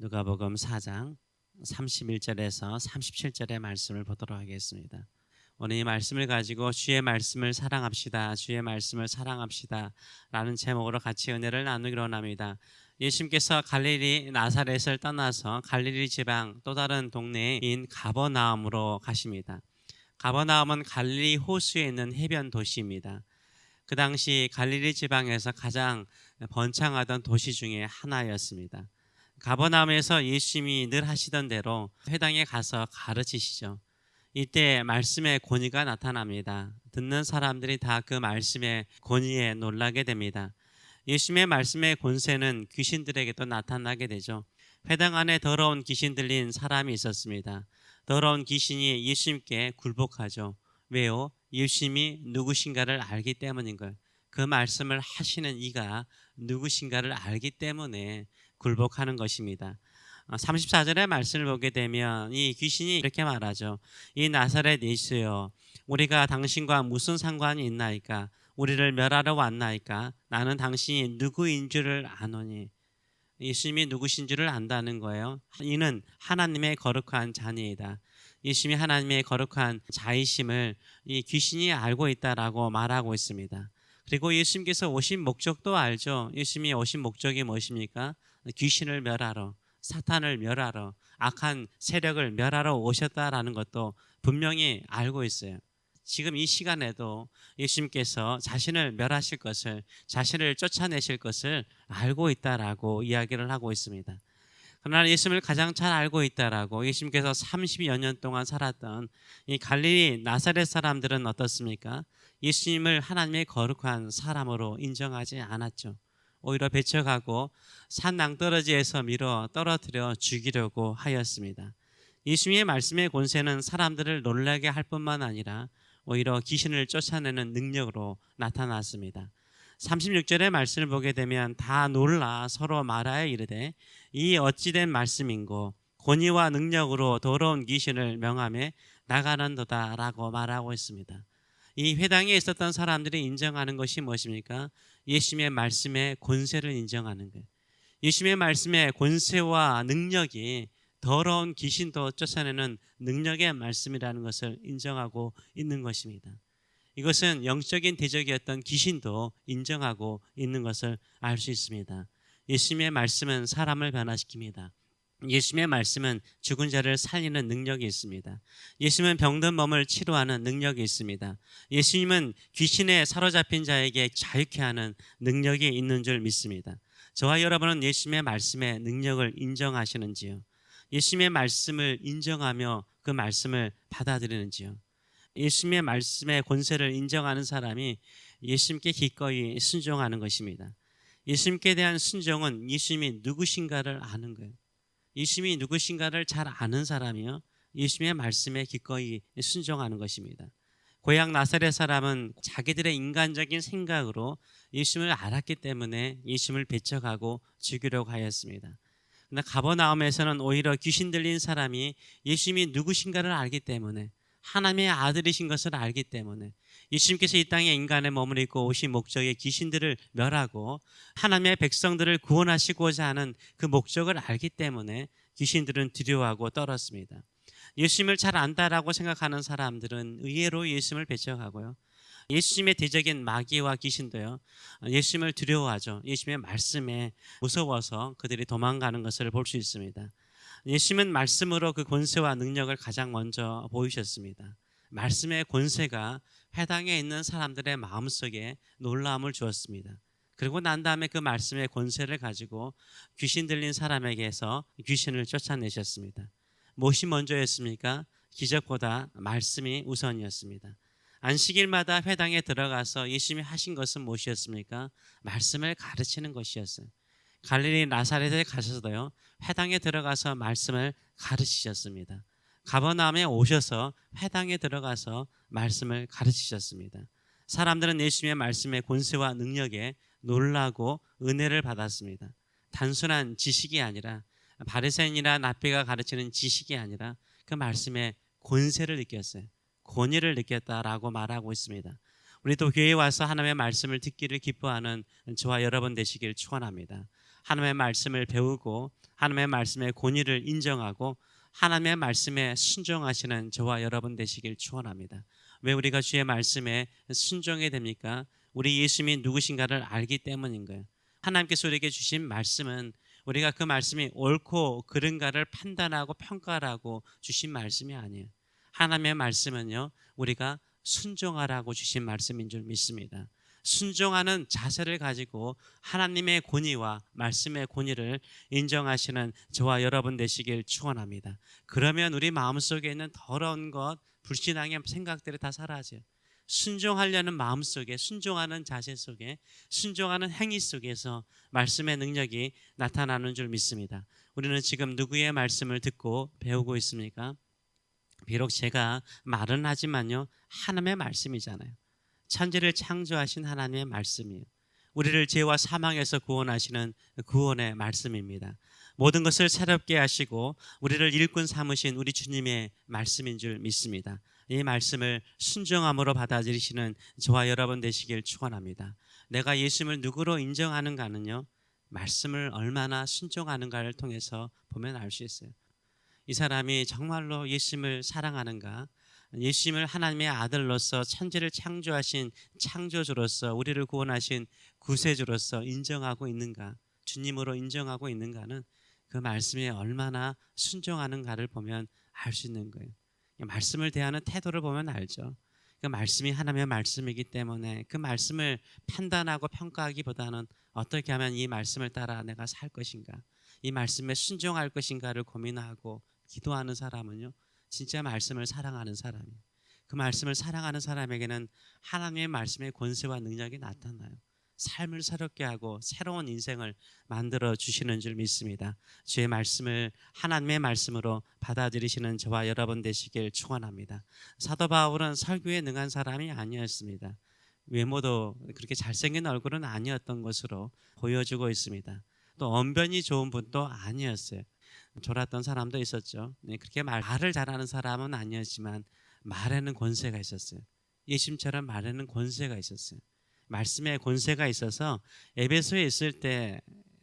누가복음 4장 31절에서 37절의 말씀을 보도록 하겠습니다. 오늘 이 말씀을 가지고 주의 말씀을 사랑합시다, 주의 말씀을 사랑합시다 라는 제목으로 같이 은혜를 나누기로 합니다. 예수님께서 갈릴리 나사렛을 떠나서 갈릴리 지방 또 다른 동네인 가버나움으로 가십니다. 가버나움은 갈릴리 호수에 있는 해변 도시입니다. 그 당시 갈릴리 지방에서 가장 번창하던 도시 중에 하나였습니다. 가버나움에서 예수님이 늘 하시던 대로 회당에 가서 가르치시죠. 이때 말씀의 권위가 나타납니다. 듣는 사람들이 다 그 말씀의 권위에 놀라게 됩니다. 예수님의 말씀의 권세는 귀신들에게도 나타나게 되죠. 회당 안에 더러운 귀신 들린 사람이 있었습니다. 더러운 귀신이 예수님께 굴복하죠. 왜요? 예수님이 누구신가를 알기 때문인 걸. 그 말씀을 하시는 이가 누구신가를 알기 때문에 굴복하는 것입니다. 34절의 말씀을 보게 되면 이 귀신이 이렇게 말하죠. 이 나사렛 예수여, 우리가 당신과 무슨 상관이 있나이까? 우리를 멸하러 왔나이까? 나는 당신이 누구인 줄을 아노니. 예수님이 누구신 줄을 안다는 거예요. 이는 하나님의 거룩한 자니이다. 예수님이 하나님의 거룩한 자이심을 이 귀신이 알고 있다라고 말하고 있습니다. 그리고 예수님께서 오신 목적도 알죠. 예수님이 오신 목적이 무엇입니까? 귀신을 멸하러, 사탄을 멸하러, 악한 세력을 멸하러 오셨다라는 것도 분명히 알고 있어요. 지금 이 시간에도 예수님께서 자신을 멸하실 것을, 자신을 쫓아내실 것을 알고 있다라고 이야기를 하고 있습니다. 그러나 예수님을 가장 잘 알고 있다라고 예수님께서 30여 년 동안 살았던 이 갈릴리 나사렛 사람들은 어떻습니까? 예수님을 하나님의 거룩한 사람으로 인정하지 않았죠. 오히려 배척하고 산 낭떠러지에서 밀어 떨어뜨려 죽이려고 하였습니다. 예수님의 말씀의 권세는 사람들을 놀라게 할 뿐만 아니라 오히려 귀신을 쫓아내는 능력으로 나타났습니다. 36절의 말씀을 보게 되면 다 놀라 서로 말하여 이르되 이 어찌된 말씀인고 권위와 능력으로 더러운 귀신을 명하며 나가는도다 라고 말하고 있습니다. 이 회당에 있었던 사람들이 인정하는 것이 무엇입니까? 예수님의 말씀의 권세를 인정하는 거예요. 예수님의 말씀의 권세와 능력이 더러운 귀신도 쫓아내는 능력의 말씀이라는 것을 인정하고 있는 것입니다. 이것은 영적인 대적이었던 귀신도 인정하고 있는 것을 알 수 있습니다. 예수님의 말씀은 사람을 변화시킵니다. 예수님의 말씀은 죽은 자를 살리는 능력이 있습니다. 예수님은 병든 몸을 치료하는 능력이 있습니다. 예수님은 귀신에 사로잡힌 자에게 자유케 하는 능력이 있는 줄 믿습니다. 저와 여러분은 예수님의 말씀의 능력을 인정하시는지요? 예수님의 말씀을 인정하며 그 말씀을 받아들이는지요? 예수님의 말씀의 권세를 인정하는 사람이 예수님께 기꺼이 순종하는 것입니다. 예수님께 대한 순종은 예수님이 누구신가를 아는 거예요. 예수님이 누구신가를 잘 아는 사람이요, 예수님의 말씀에 기꺼이 순종하는 것입니다. 고향 나사렛 사람은 자기들의 인간적인 생각으로 예수님을 알았기 때문에 예수님을 배척하고 죽이려고 하였습니다. 그러나 가버나움에서는 오히려 귀신 들린 사람이 예수님이 누구신가를 알기 때문에, 하나님의 아들이신 것을 알기 때문에, 예수님께서 이 땅에 인간의 몸을 입고 오신 목적의 귀신들을 멸하고 하나님의 백성들을 구원하시고자 하는 그 목적을 알기 때문에 귀신들은 두려워하고 떨었습니다. 예수님을 잘 안다라고 생각하는 사람들은 의외로 예수님을 배척하고요, 예수님의 대적인 마귀와 귀신도요, 예수님을 두려워하죠. 예수님의 말씀에 무서워서 그들이 도망가는 것을 볼 수 있습니다. 예수님은 말씀으로 그 권세와 능력을 가장 먼저 보이셨습니다. 말씀의 권세가 회당에 있는 사람들의 마음속에 놀라움을 주었습니다. 그리고 난 다음에 그 말씀의 권세를 가지고 귀신 들린 사람에게서 귀신을 쫓아내셨습니다. 무엇이 먼저였습니까? 기적보다 말씀이 우선이었습니다. 안식일마다 회당에 들어가서 예수님이 하신 것은 무엇이었습니까? 말씀을 가르치는 것이었어요. 갈릴리 나사렛에 가셔서도요, 회당에 들어가서 말씀을 가르치셨습니다. 가버나움에 오셔서 회당에 들어가서 말씀을 가르치셨습니다. 사람들은 예수님의 말씀의 권세와 능력에 놀라고 은혜를 받았습니다. 단순한 지식이 아니라, 바리새인이나 랍비가 가르치는 지식이 아니라 그 말씀의 권세를 느꼈어요. 권위를 느꼈다라고 말하고 있습니다. 우리도 교회에 와서 하나님의 말씀을 듣기를 기뻐하는 저와 여러분 되시길 축원합니다. 하나님의 말씀을 배우고 하나님의 말씀의 권위를 인정하고 하나님의 말씀에 순종하시는 저와 여러분 되시길 축원합니다. 왜 우리가 주의 말씀에 순종해야 됩니까? 우리 예수님이 누구신가를 알기 때문인 거예요. 하나님께서 우리에게 주신 말씀은 우리가 그 말씀이 옳고 그른가를 판단하고 평가하라고 주신 말씀이 아니에요. 하나님의 말씀은요, 우리가 순종하라고 주신 말씀인 줄 믿습니다. 순종하는 자세를 가지고 하나님의 권위와 말씀의 권위를 인정하시는 저와 여러분 되시길 축원합니다. 그러면 우리 마음속에 있는 더러운 것, 불신앙의 생각들이 다 사라져요. 순종하려는 마음 속에, 순종하는 자세 속에, 순종하는 행위 속에서 말씀의 능력이 나타나는 줄 믿습니다. 우리는 지금 누구의 말씀을 듣고 배우고 있습니까? 비록 제가 말은 하지만요, 하나님의 말씀이잖아요. 천지를 창조하신 하나님의 말씀이에요. 우리를 죄와 사망에서 구원하시는 구원의 말씀입니다. 모든 것을 새롭게 하시고 우리를 일꾼 삼으신 우리 주님의 말씀인 줄 믿습니다. 이 말씀을 순종함으로 받아들이시는 저와 여러분 되시길 축원합니다. 내가 예수님을 누구로 인정하는가는요, 말씀을 얼마나 순종하는가를 통해서 보면 알 수 있어요. 이 사람이 정말로 예수님을 사랑하는가, 예수님을 하나님의 아들로서 천지를 창조하신 창조주로서 우리를 구원하신 구세주로서 인정하고 있는가, 주님으로 인정하고 있는가는 그 말씀에 얼마나 순종하는가를 보면 알 수 있는 거예요. 말씀을 대하는 태도를 보면 알죠. 그 말씀이 하나님의 말씀이기 때문에 그 말씀을 판단하고 평가하기보다는 어떻게 하면 이 말씀을 따라 내가 살 것인가, 이 말씀에 순종할 것인가를 고민하고 기도하는 사람은요, 진짜 말씀을 사랑하는 사람이에요. 그 말씀을 사랑하는 사람에게는 하나님의 말씀의 권세와 능력이 나타나요. 삶을 새롭게 하고 새로운 인생을 만들어 주시는 줄 믿습니다. 주의 말씀을 하나님의 말씀으로 받아들이시는 저와 여러분 되시길 축원합니다. 사도 바울은 설교에 능한 사람이 아니었습니다. 외모도 그렇게 잘생긴 얼굴은 아니었던 것으로 보여주고 있습니다. 또 언변이 좋은 분도 아니었어요. 졸았던 사람도 있었죠. 그렇게 말을 잘하는 사람은 아니었지만 말에는 권세가 있었어요. 예수님처럼 말에는 권세가 있었어요. 말씀에 권세가 있어서 에베소에 있을 때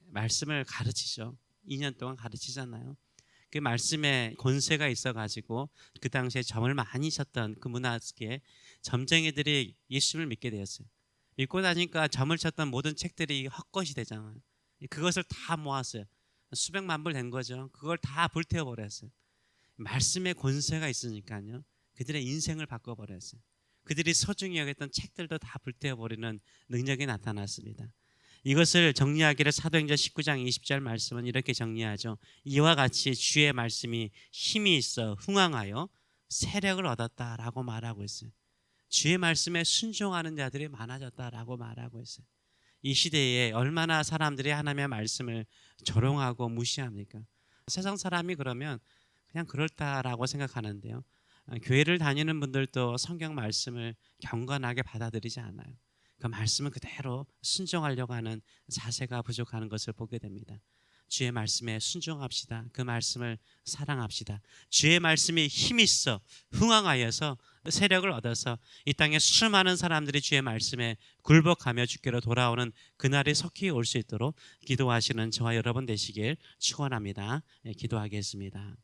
말씀을 가르치죠. 2년 동안 가르치잖아요. 그 말씀에 권세가 있어가지고 그 당시에 점을 많이 쳤던 그 문화 속에 점쟁이들이 예수님을 믿게 되었어요. 믿고 나니까 점을 쳤던 모든 책들이 헛것이 되잖아요. 그것을 다 모았어요. 수백만 불 된 거죠. 그걸 다 불태워버렸어요. 말씀의 권세가 있으니까요, 그들의 인생을 바꿔버렸어요. 그들이 소중히 여겼던 책들도 다 불태워버리는 능력이 나타났습니다. 이것을 정리하기를 사도행전 19장 20절 말씀은 이렇게 정리하죠. 이와 같이 주의 말씀이 힘이 있어 흥왕하여 세력을 얻었다라고 말하고 있어요. 주의 말씀에 순종하는 자들이 많아졌다라고 말하고 있어요. 이 시대에 얼마나 사람들이 하나님의 말씀을 조롱하고 무시합니까? 세상 사람이 그러면 그냥 그렇다라고 생각하는데요, 교회를 다니는 분들도 성경 말씀을 경건하게 받아들이지 않아요. 그 말씀은 그대로 순종하려고 하는 자세가 부족하는 것을 보게 됩니다. 주의 말씀에 순종합시다. 그 말씀을 사랑합시다. 주의 말씀이 힘이 있어 흥왕하여서 세력을 얻어서 이 땅에 수많은 사람들이 주의 말씀에 굴복하며 주께로 돌아오는 그날이 속히 올 수 있도록 기도하시는 저와 여러분 되시길 축원합니다. 기도하겠습니다.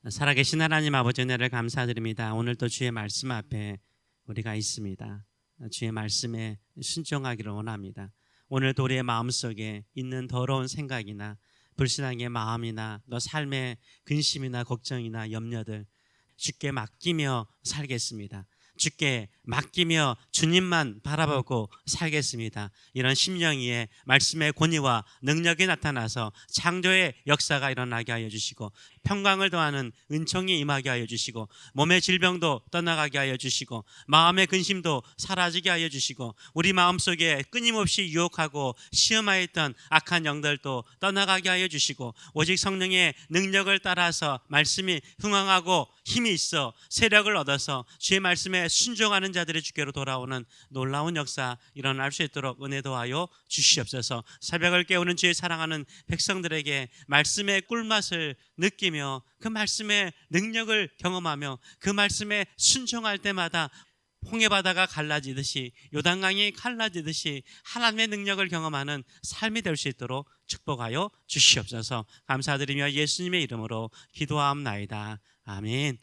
살아계신 하나님 아버지, 은혜를 감사드립니다. 오늘도 주의 말씀 앞에 우리가 있습니다. 주의 말씀에 순종하기를 원합니다. 오늘도 우리의 마음속에 있는 더러운 생각이나 불신앙의 마음이나 너 삶의 근심이나 걱정이나 염려들 주께 맡기며 살겠습니다. 주께 맡기며 주님만 바라보고 살겠습니다. 이런 심령 위에 말씀의 권위와 능력이 나타나서 창조의 역사가 일어나게 하여 주시고 평강을 더하는 은총이 임하게 하여 주시고 몸의 질병도 떠나가게 하여 주시고 마음의 근심도 사라지게 하여 주시고 우리 마음속에 끊임없이 유혹하고 시험하여 있던 악한 영들도 떠나가게 하여 주시고 오직 성령의 능력을 따라서 말씀이 흥황하고 힘이 있어 세력을 얻어서 주의 말씀에 순종하는 자들의 주께로 돌아오는 놀라운 역사 일어날 수 있도록 은혜 도하여 주시옵소서. 새벽을 깨우는 주의 사랑하는 백성들에게 말씀의 꿀맛을 느끼며 그 말씀의 능력을 경험하며 그 말씀에 순종할 때마다 홍해 바다가 갈라지듯이 요단강이 갈라지듯이 하나님의 능력을 경험하는 삶이 될 수 있도록 축복하여 주시옵소서. 감사드리며 예수님의 이름으로 기도하옵나이다. 아멘.